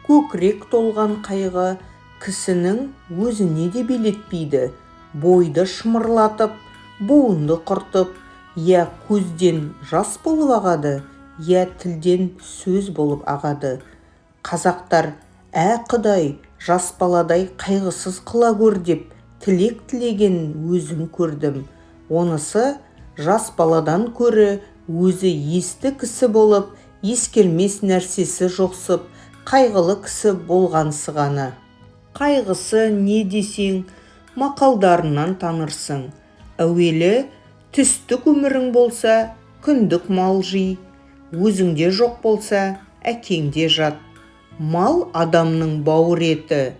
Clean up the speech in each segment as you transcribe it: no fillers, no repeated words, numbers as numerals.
Көкірек толған қайғы кісінің өзіне де белетпейді. Бойды шымырлатып, буынды құртып, я көзден жас болып ағады, я тілден сөз болып ағады. Қазақтар, Құдай, жас баладай қайғысыз қыла көр деп тілек тілеген өзім көрдім. Онысы жас баладан көрі өзі есті кісі болып, ескермес нәрсесі жоқсып, қайғылы кісі болғансы ғана. Қайғысы не десең, мақалдарынан танырсың. Әуелі түстік өмірің болса, күндік мал жи. Өзіңде жоқ болса, әкеңде жат. Мал адамның бауыр еті,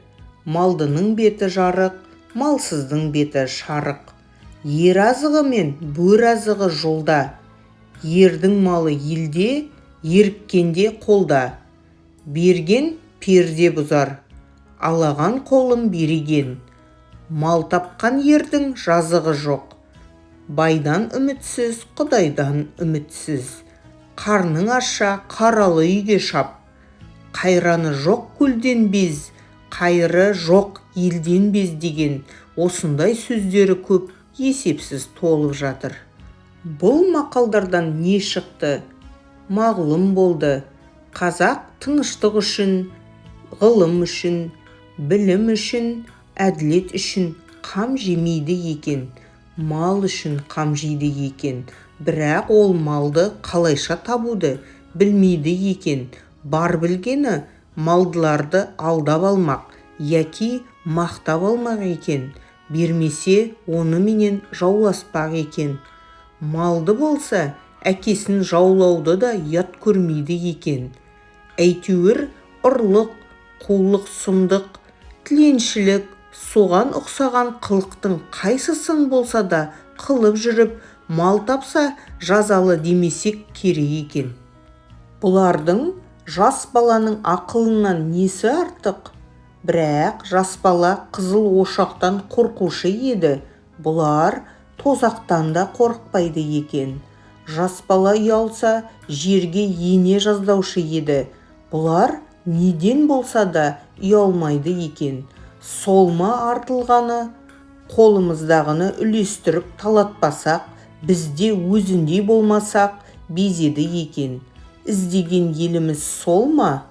малдының беті жарық, малсыздың беті шарық. Ер азығы мен бөр азығы жолда, ердің малы елде, еріккенде қолда. Берген перде бұзар, алаған қолым береген. Мал тапқан ердің жазығы жоқ. Байдан үмітсіз, Құдайдан үмітсіз. Қарның аша, қаралы үйге шап. Қайраны жоқ көлден без, қайыры жоқ елден без деген осындай сөздері көп, есепсіз толып жатыр. Бұл мақалдардан не шықты? Мағлұм болды. Қазақ тыныштық үшін, ғылым үшін, білім үшін, әділет үшін қам жемейді екен, мал үшін қам жейді екен. Бірақ ол малды қалайша табуды білмейді екен. Бар білгені малдыларды алдап алмақ, яки мақтап алмақ екен. Бермесе оны менен жауласпақ екен. Малды болса, әкесін жаулауды да ят көрмейді екен. Әйтеуір ұрлық, қулық, сұмдық, тіленшілік, соған ұқсаған қылықтың қайсысын болса да қылып жүріп, мал тапса жазалы демесек керек екен. Бұлардың жас баланың ақылынан несі артық? Бірақ жас бала қызыл ошақтан қорқушы еді. Бұлар тозақтан да қорықпайды екен. Жас бала ұялса жерге ене жаздаушы еді. Бұлар неден болса да ұялмайды екен. Солма артылғаны, қолымыздағыны үлестіріп талатпасақ, бізде өзіндей болмасақ безеді екен. Іздеген еліміз сол ма?